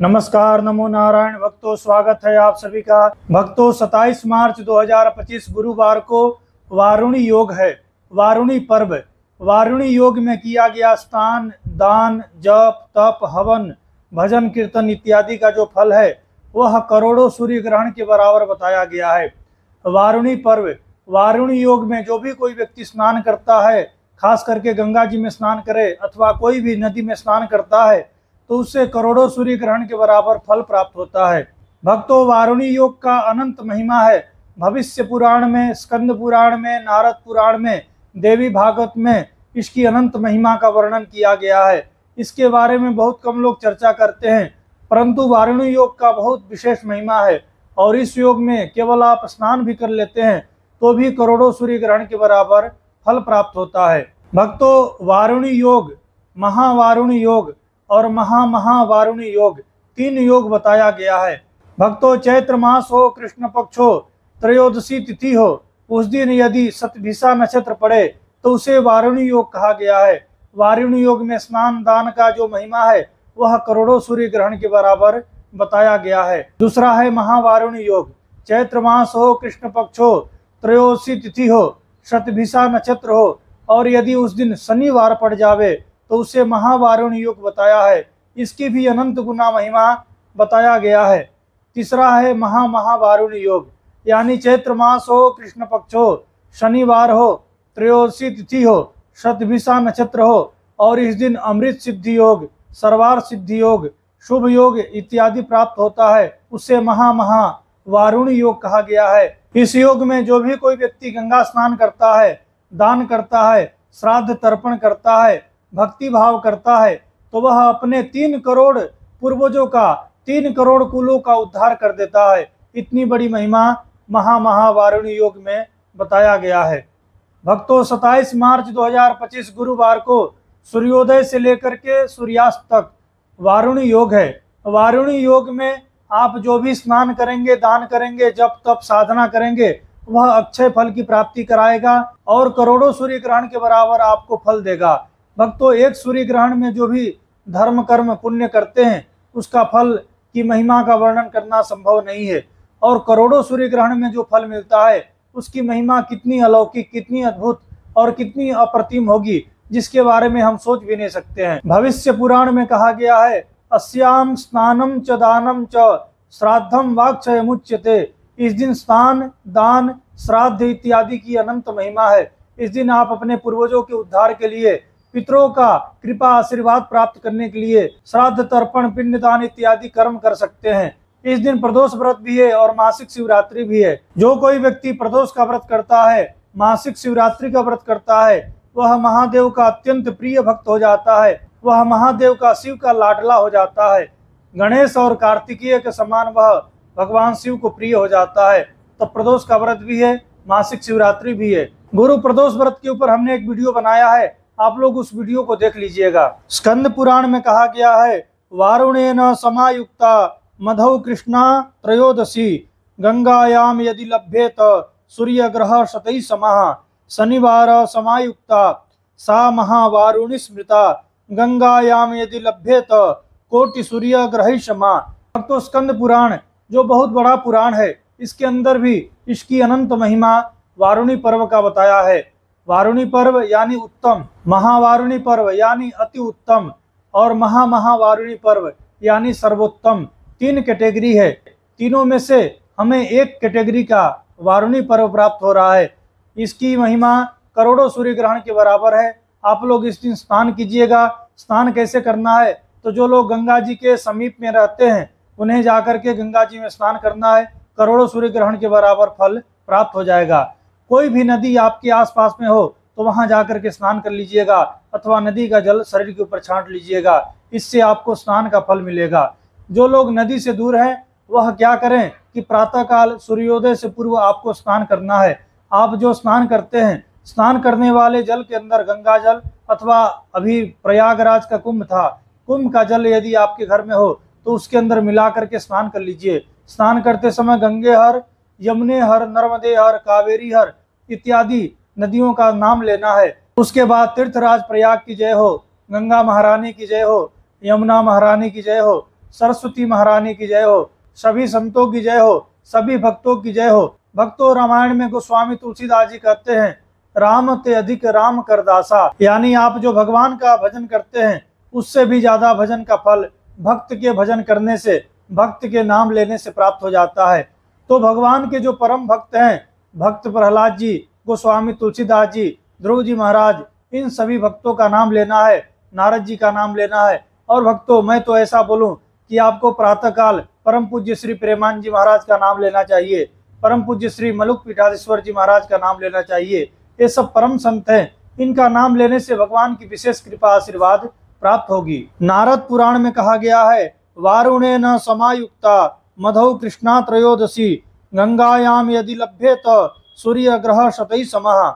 नमस्कार, नमो नारायण भक्तों, स्वागत है आप सभी का। भक्तों, 27 मार्च 2025 गुरुवार को वारुणी योग है, वारुणी पर्व। वारुणी योग में किया गया स्नान, दान, जप, तप, हवन, भजन, कीर्तन इत्यादि का जो फल है वह करोड़ों सूर्य ग्रहण के बराबर बताया गया है। वारुणी पर्व, वारुणी योग में जो भी कोई व्यक्ति स्नान करता है, खास करके गंगा जी में स्नान करे अथवा कोई भी नदी में स्नान करता है तो उससे करोड़ों सूर्य ग्रहण के बराबर फल प्राप्त होता है। भक्तों, वारुणी योग का अनंत महिमा है। भविष्य पुराण में, स्कंद पुराण में, नारद पुराण में, देवी भागवत में इसकी अनंत महिमा का वर्णन किया गया है। इसके बारे में बहुत कम लोग चर्चा करते हैं, परंतु वारुणी योग का बहुत विशेष महिमा है और इस योग में केवल आप स्नान भी कर लेते हैं तो भी करोड़ों सूर्य ग्रहण के बराबर फल प्राप्त होता है। भक्तों, वारुणी योग, महावारुणी योग और महावारुणी योग, तीन योग बताया गया है। भक्तों, चैत्र मास हो, कृष्ण पक्ष हो, त्रयोदशी तिथि हो, उस दिन यदि शतभिषा नक्षत्र पड़े तो उसे वारुणी योग कहा गया है। वारुणी योग में स्नान दान का जो महिमा है वह करोड़ों सूर्य ग्रहण के बराबर बताया गया है। दूसरा है महावारुणी योग। चैत्र मास हो, कृष्ण पक्ष हो, त्रयोदशी तिथि हो, शतभिषा नक्षत्र हो और यदि उस दिन शनिवार पड़ जावे तो उसे महावारुणी योग बताया है। इसकी भी अनंत गुना महिमा बताया गया है। तीसरा है महावारुणी योग, यानी चैत्र मास हो, कृष्ण पक्ष हो, शनिवार हो, त्रयोदशी तिथि हो, शतभिषा नक्षत्र हो और इस दिन अमृत सिद्धि योग, सर्वार सिद्धि योग, शुभ योग इत्यादि प्राप्त होता है, उसे महावारुणी योग कहा गया है। इस योग में जो भी कोई व्यक्ति गंगा स्नान करता है, दान करता है, श्राद्ध तर्पण करता है, भक्ति भाव करता है तो वह अपने 3 करोड़ पूर्वजों का, 3 करोड़ कुलों का उद्धार कर देता है। इतनी बड़ी महिमा महावारुणी योग में बताया गया है। भक्तों, 27 मार्च 2025 गुरुवार को सूर्योदय से लेकर के सूर्यास्त तक वारुणी योग है। वारुणी योग में आप जो भी स्नान करेंगे, दान करेंगे, जप तप साधना करेंगे वह अक्षय फल की प्राप्ति कराएगा और करोड़ों सूर्य ग्रहण के बराबर आपको फल देगा। भक्तों, एक सूर्य ग्रहण में जो भी धर्म कर्म पुण्य करते हैं उसका फल की महिमा का वर्णन करना संभव नहीं है और करोड़ों सूर्य ग्रहण में जो फल मिलता है उसकी महिमा कितनी अलौकिक, कितनी अद्भुत और कितनी अप्रतिम होगी जिसके बारे में हम सोच भी नहीं सकते हैं। भविष्य पुराण में कहा गया है, अस्याम स्नानम च दानम च श्राद्धम वाक्क्षय मुच्यते। इस दिन स्नान, दान, श्राद्ध इत्यादि की अनंत महिमा है। इस दिन आप अपने पूर्वजों के उद्धार के लिए, पितरों का कृपा आशीर्वाद प्राप्त करने के लिए श्राद्ध तर्पण पिंडदान इत्यादि कर्म कर सकते हैं। इस दिन प्रदोष व्रत भी है और मासिक शिवरात्रि भी है। जो कोई व्यक्ति प्रदोष का व्रत करता है, मासिक शिवरात्रि का व्रत करता है, वह महादेव का अत्यंत प्रिय भक्त हो जाता है, वह महादेव का, शिव का लाडला हो जाता है। गणेश और कार्तिकेय के समान वह भगवान शिव को प्रिय हो जाता है। तो प्रदोष का व्रत भी है, मासिक शिवरात्रि भी है। गुरु प्रदोष व्रत के ऊपर हमने एक वीडियो बनाया है, आप लोग उस वीडियो को देख लीजिएगा। स्कंद पुराण में कहा गया है, वारुणेन समायुक्ता मधौ कृष्णा त्रयोदशी गंगायाम यदि लभ्येत सूर्य ग्रह शतै समः शनिवार समायुक्ता सा महावारुणी स्मृता गंगायाम यदि लभ्येत कोटि सूर्य ग्रह समा। तो स्कंद पुराण जो बहुत बड़ा पुराण है, इसके अंदर भी इसकी अनंत महिमा वारुणी पर्व का बताया है। वारुणी पर्व यानी उत्तम, महावारुणी पर्व यानी अति उत्तम और महावारुणी पर्व यानी सर्वोत्तम। 3 कैटेगरी है, तीनों में से हमें एक कैटेगरी का वारुणी पर्व प्राप्त हो रहा है। इसकी महिमा करोड़ों सूर्य ग्रहण के बराबर है। आप लोग इस दिन स्नान कीजिएगा। स्नान कैसे करना है, तो जो लोग गंगा जी के समीप में रहते हैं उन्हें जाकर के गंगा जी में स्नान करना है। करोड़ों सूर्य ग्रहण के बराबर फल प्राप्त हो जाएगा। कोई भी नदी आपके आसपास में हो तो वहां जाकर के स्नान कर लीजिएगा अथवा नदी का जल शरीर के ऊपर छांट लीजिएगा, इससे आपको स्नान का फल मिलेगा। जो लोग नदी से दूर हैं वह क्या करें कि प्रातःकाल सूर्योदय से पूर्व आपको स्नान करना है। आप जो स्नान करते हैं, स्नान करने वाले जल के अंदर गंगा जल अथवा अभी प्रयागराज का कुंभ था, कुंभ का जल यदि आपके घर में हो तो उसके अंदर मिला करके स्नान कर लीजिए। स्नान करते समय गंगे हर, यमुने हर, नर्मदे हर, कावेरी हर इत्यादि नदियों का नाम लेना है। उसके बाद तीर्थराज प्रयाग की जय हो, गंगा महारानी की जय हो, यमुना महारानी की जय हो, सरस्वती महारानी की जय हो, सभी संतों की जय हो, सभी भक्तों की जय हो। भक्तों, रामायण में गोस्वामी तुलसीदास जी कहते हैं, राम ते अधिक राम कर दासा, यानी आप जो भगवान का भजन करते हैं उससे भी ज्यादा भजन का फल भक्त के भजन करने से, भक्त के नाम लेने से प्राप्त हो जाता है। तो भगवान के जो परम भक्त हैं, भक्त प्रहलाद जी, गोस्वामी तुलसीदास जी, ध्रुव जी महाराज, इन सभी भक्तों का नाम लेना है, नारद जी का नाम लेना है। और भक्तों, मैं तो ऐसा बोलूं कि आपको प्रातःकाल परम पूज्य श्री प्रेमानंद जी महाराज का नाम लेना चाहिए, परम पूज्य श्री मलुक पीठाधीश्वर जी महाराज का नाम लेना चाहिए। ये सब परम संत हैं, इनका नाम लेने से भगवान की विशेष कृपा आशीर्वाद प्राप्त होगी। नारद पुराण में कहा गया है, वारुणे न समायुक्ता मधौ कृष्णा त्रयोदशी गंगायाम यदि लभ्येत सूर्य ग्रह शतई समः,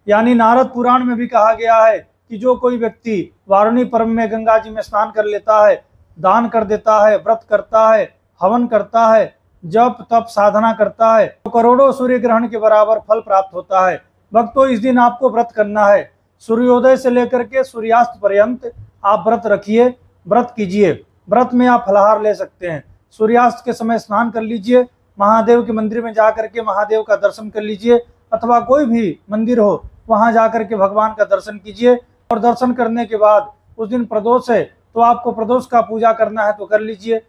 यानी नारद पुराण में भी कहा गया है कि जो कोई व्यक्ति वारुणी पर्व में गंगा जी में स्नान कर लेता है, दान कर देता है, व्रत करता है, हवन करता है, जप तप साधना करता है, तो करोड़ों सूर्य ग्रहण के बराबर फल प्राप्त होता है। भक्तों, इस दिन आपको व्रत करना है, सूर्योदय से लेकर के सूर्यास्त पर्यंत आप व्रत रखिए, व्रत कीजिए। व्रत में आप फलाहार ले सकते हैं, सूर्यास्त के समय स्नान कर लीजिए, महादेव के मंदिर में जाकर के महादेव का दर्शन कर लीजिए, अथवा कोई भी मंदिर हो वहां जाकर के भगवान का दर्शन कीजिए। और दर्शन करने के बाद उस दिन प्रदोष है तो आपको प्रदोष का पूजा करना है तो कर लीजिए,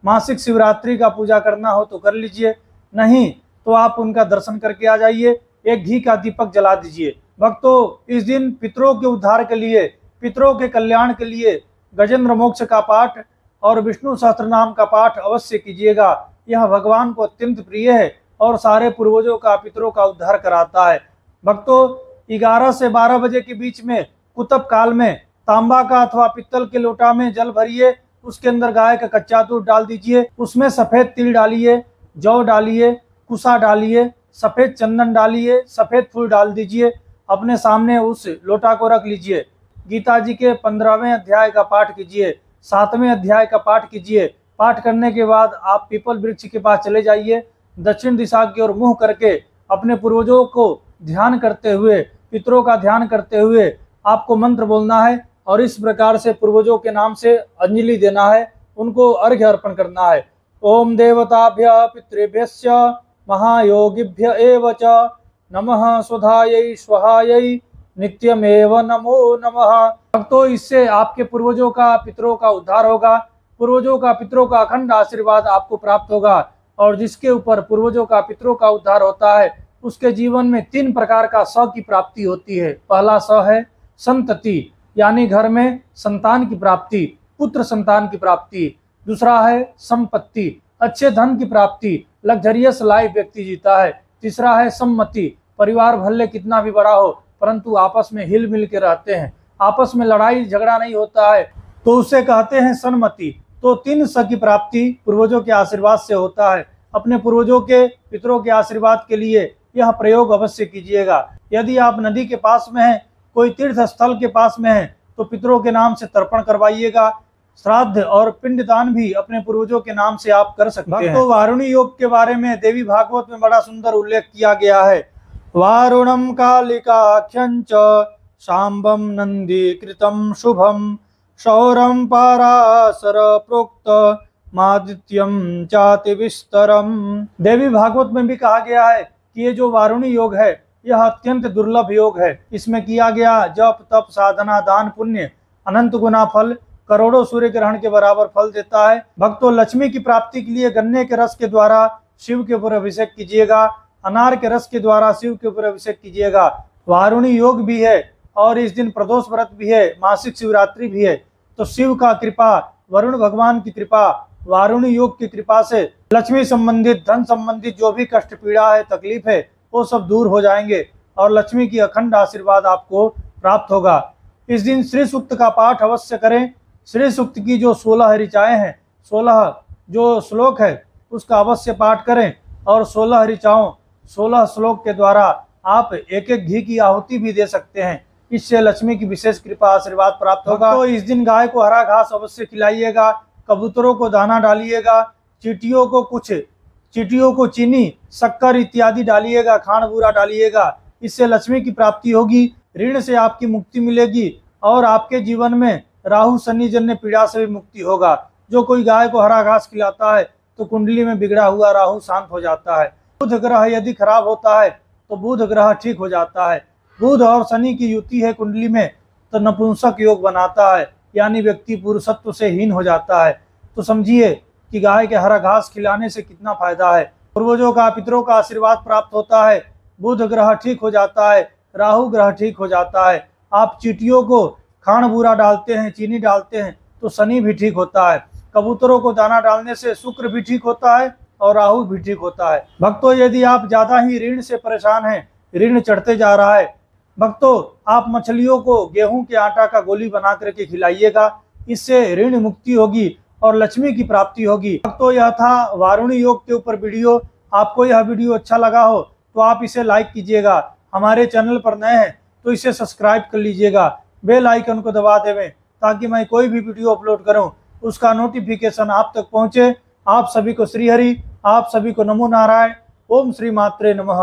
मासिक शिवरात्रि का पूजा करना हो तो कर लीजिए, नहीं तो आप उनका दर्शन करके आ जाइए, एक घी का दीपक जला दीजिए। भक्तों, इस दिन पितरों के उद्धार के लिए, पितरों के कल्याण के लिए गजेंद्र मोक्ष का पाठ और विष्णु सहस्त्रनाम का पाठ अवश्य कीजिएगा। यह भगवान को अत्यंत प्रिय है और सारे पूर्वजों का, पितरों का उद्धार कराता है। भक्तों, 11 से 12 बजे के बीच में कुतब काल में तांबा का अथवा पित्तल के लोटा में जल भरिए, उसके अंदर गाय का कच्चा दूध डाल दीजिए, उसमें सफेद तिल डालिए, जौ डालिए, कुसा डालिए, सफेद चंदन डालिए, सफेद फूल डाल दीजिए, अपने सामने उस लोटा को रख लीजिए। गीता जी के 15वें अध्याय का पाठ कीजिए, 7वें अध्याय का पाठ कीजिए। पाठ करने के बाद आप पीपल वृक्ष के पास चले जाइए, दक्षिण दिशा की ओर मुंह करके अपने पूर्वजों को ध्यान करते हुए, पितरों का ध्यान करते हुए आपको मंत्र बोलना है और इस प्रकार से पूर्वजों के नाम से अंजलि देना है, उनको अर्घ्य अर्पण करना है। ओम देवताभ्य पितृभ्यश्च महायोगिभ्य एव च नमः सुधायै स्वहायै नित्यमेव नमो नमः। भक्तों, इससे आपके पूर्वजों का, पितरों का उद्धार होगा, पूर्वजों का, पितरों का अखंड आशीर्वाद आपको प्राप्त होगा। और जिसके ऊपर पूर्वजों का, पितरों का उद्धार होता है उसके जीवन में 3 प्रकार का स की प्राप्ति होती है। पहला स है संतति, यानी घर में संतान की प्राप्ति, पुत्र संतान की प्राप्ति। दूसरा है संपत्ति, अच्छे धन की प्राप्ति, लग्जरियस लाइफ व्यक्ति जीता है। तीसरा है सम्मति, परिवार भले कितना भी बड़ा हो परंतु आपस में हिल मिल के रहते हैं, आपस में लड़ाई झगड़ा नहीं होता है, तो उसे कहते हैं सन्मति। तो 3 स की प्राप्ति पूर्वजों के आशीर्वाद से होता है। अपने पूर्वजों के, पितरों के आशीर्वाद के लिए यह प्रयोग अवश्य कीजिएगा। यदि आप नदी के पास में हैं, कोई तीर्थ स्थल के पास में हैं, तो पितरों के नाम से तर्पण करवाइएगा। श्राद्ध और पिंडदान भी अपने पूर्वजों के नाम से आप कर सकते हैं। तो वारुणी योग के बारे में देवी भागवत में बड़ा सुंदर उल्लेख किया गया है। वारुणम कालिकाख्यं च शांबम नंदी कृतम शुभम शौरम पाराशर प्रोक्त मादित्यम चाति विस्तरम। देवी भागवत में भी कहा गया है कि ये जो वारुणी योग है यह अत्यंत दुर्लभ योग है। इसमें किया गया जप तप साधना दान पुण्य अनंत गुना फल, करोड़ों सूर्य ग्रहण के बराबर फल देता है। भक्तों, लक्ष्मी की प्राप्ति के लिए गन्ने के रस के द्वारा शिव के ऊपर अभिषेक कीजिएगा, अनार के रस के द्वारा शिव के ऊपर अभिषेक कीजिएगा। वारुणी योग भी है और इस दिन प्रदोष व्रत भी है, मासिक शिवरात्रि भी है। तो शिव का कृपा, वरुण भगवान की कृपा, वारुणी योग की कृपा से लक्ष्मी संबंधित, धन संबंधित जो भी कष्ट पीड़ा है, तकलीफ है, वो सब दूर हो जाएंगे और लक्ष्मी की अखंड आशीर्वाद आपको प्राप्त होगा। इस दिन श्री सूक्त का पाठ अवश्य करें। श्री सूक्त की जो 16 ऋचाएं हैं, 16 जो श्लोक है उसका अवश्य पाठ करें और 16 ऋचाओं 16 श्लोक के द्वारा आप एक एक घी की आहुति भी दे सकते हैं। इससे लक्ष्मी की विशेष कृपा आशीर्वाद प्राप्त होगा। तो इस दिन गाय को हरा घास अवश्य खिलाइएगा, कबूतरों को दाना डालिएगा, चींटियों को चीनी, शक्कर इत्यादि डालिएगा, खांड बूरा डालिएगा। इससे लक्ष्मी की प्राप्ति होगी, ऋण से आपकी मुक्ति मिलेगी और आपके जीवन में राहु शनि जन्य पीड़ा से भी मुक्ति होगा। जो कोई गाय को हरा घास खिलाता है तो कुंडली में बिगड़ा हुआ राहु शांत हो जाता है। बुध ग्रह यदि खराब होता है तो बुध ग्रह ठीक हो जाता है। बुध और शनि की युति है कुंडली में तो नपुंसक योग बनाता है, यानी व्यक्ति पुरुषत्व से हीन हो जाता है। तो समझिए कि गाय के हरा घास खिलाने से कितना फायदा है। पूर्वजों का, पितरों का आशीर्वाद प्राप्त होता है। बुध ग्रह ठीक हो जाता है, राहु ग्रह ठीक हो जाता है। आप चींटियों को खाण बूरा डालते हैं, चीनी डालते हैं तो शनि भी ठीक होता है। कबूतरों को दाना डालने से शुक्र भी ठीक होता है और राहु भी ठीक होता है। भक्तों, यदि आप ज्यादा ही ऋण से परेशान हैं, ऋण चढ़ते जा रहा है, भक्तों आप मछलियों को गेहूं के आटा का गोली बना करके खिलाइएगा। इससे ऋण मुक्ति होगी और लक्ष्मी की प्राप्ति होगी। भक्तों, यह था वारुणी योग के ऊपर वीडियो। आपको यह वीडियो अच्छा लगा हो तो आप इसे लाइक कीजिएगा। हमारे चैनल पर नए हैं तो इसे सब्सक्राइब कर लीजिएगा, बेल आइकन को दबा देवें ताकि मैं कोई भी वीडियो अपलोड करूं उसका नोटिफिकेशन आप तक पहुंचे। आप सभी को श्री हरि, आप सभी को नमो नारायण। ओम श्री मात्रे नमः।